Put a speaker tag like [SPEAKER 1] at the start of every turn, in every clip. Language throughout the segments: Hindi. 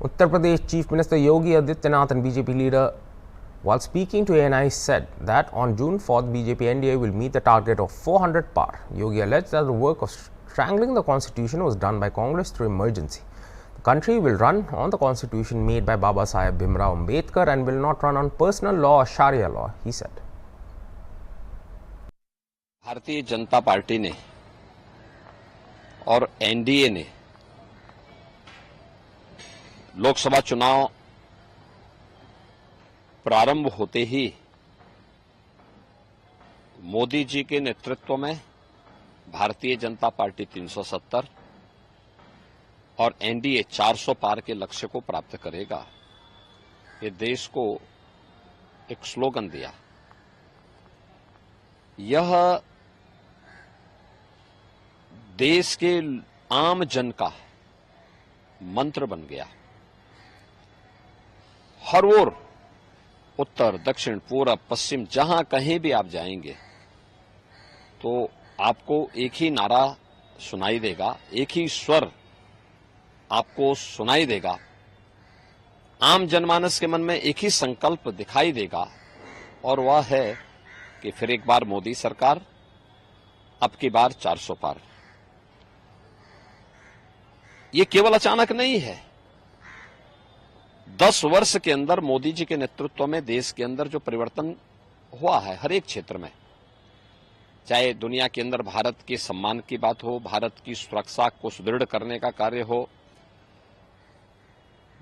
[SPEAKER 1] Uttar Pradesh Chief Minister Yogi Adityanath and BJP leader, while speaking to ANI, said that on June 4th, BJP NDA will meet the target of 400 par. Yogi alleged that the work of strangling the constitution was done by Congress through emergency. The country will run on the constitution made by Baba Saheb Bhimrao Ambedkar and will not run on personal law or Sharia law, he said.
[SPEAKER 2] Bharatiya Janata party ने और एनडीए ने लोकसभा चुनाव प्रारंभ होते ही मोदी जी के नेतृत्व में भारतीय जनता पार्टी 370 और एनडीए 400 पार के लक्ष्य को प्राप्त करेगा, ये देश को एक स्लोगन दिया। यह देश के आम जन का मंत्र बन गया। हर ओर, उत्तर, दक्षिण, पूरब, पश्चिम, जहां कहीं भी आप जाएंगे तो आपको एक ही नारा सुनाई देगा, एक ही स्वर आपको सुनाई देगा। आम जनमानस के मन में एक ही संकल्प दिखाई देगा और वह है कि फिर एक बार मोदी सरकार, अब की बार 400 पार। ये केवल अचानक नहीं है। 10 वर्ष के अंदर मोदी जी के नेतृत्व में देश के अंदर जो परिवर्तन हुआ है, हर एक क्षेत्र में, चाहे दुनिया के अंदर भारत के सम्मान की बात हो, भारत की सुरक्षा को सुदृढ़ करने का कार्य हो,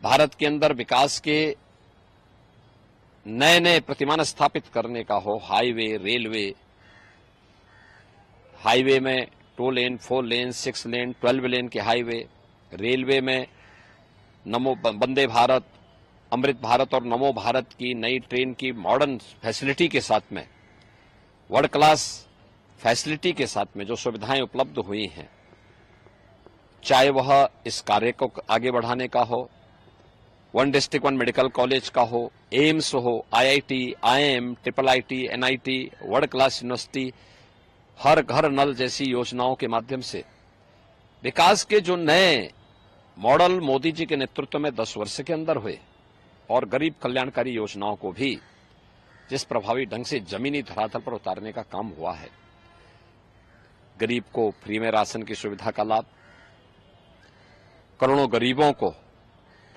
[SPEAKER 2] भारत के अंदर विकास के नए नए प्रतिमान स्थापित करने का हो, हाईवे, रेलवे, हाईवे में 2 लेन, 4 लेन, 6 लेन, 12 लेन के हाईवे, रेलवे में नमो वंदे भारत, अमृत भारत और नमो भारत की नई ट्रेन की मॉडर्न फैसिलिटी के साथ में, वर्ल्ड क्लास फैसिलिटी के साथ में जो सुविधाएं उपलब्ध हुई हैं, चाहे वह इस कार्य को आगे बढ़ाने का हो, 1 डिस्ट्रिक्ट 1 मेडिकल कॉलेज का हो, एम्स हो, IIT, IIM, IIIT, NIT, world class university, हर घर नल जैसी योजनाओं के माध्यम से विकास के जो नए मॉडल मोदी जी के नेतृत्व में 10 वर्ष के अंदर हुए और गरीब कल्याणकारी योजनाओं को भी जिस प्रभावी ढंग से जमीनी धरातल पर उतारने का काम हुआ है, गरीब को फ्री में राशन की सुविधा का लाभ, करोड़ों गरीबों को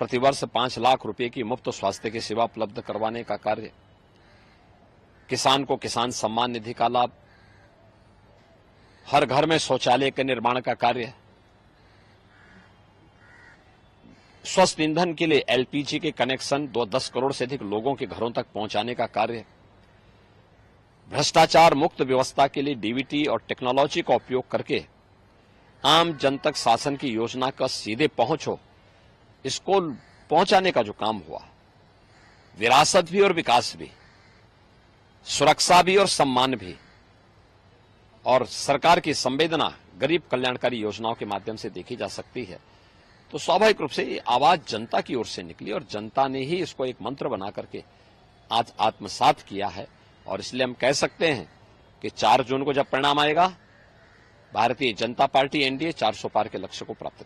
[SPEAKER 2] प्रतिवर्ष 5 लाख रुपए की मुफ्त स्वास्थ्य की सेवा उपलब्ध करवाने का कार्य, किसान को किसान सम्मान निधि का लाभ, हर घर में शौचालय के निर्माण का कार्य, स्वस्थ ईंधन के लिए एलपीजी के कनेक्शन 10 करोड़ से अधिक लोगों के घरों तक पहुंचाने का कार्य, भ्रष्टाचार मुक्त व्यवस्था के लिए डीबीटी और टेक्नोलॉजी का उपयोग करके आम जन तक शासन की योजना का सीधे पहुंच हो, इसको पहुंचाने का जो काम हुआ, विरासत भी और विकास भी, सुरक्षा भी और सम्मान भी, और सरकार की संवेदना गरीब कल्याणकारी योजनाओं के माध्यम से देखी जा सकती है, तो स्वाभाविक रूप से ये आवाज जनता की ओर से निकली और जनता ने ही इसको एक मंत्र बना करके आज आत्मसात किया है। और इसलिए हम कह सकते हैं कि 4 जून को जब परिणाम आएगा, भारतीय जनता पार्टी एनडीए 400 पार के लक्ष्य को प्राप्त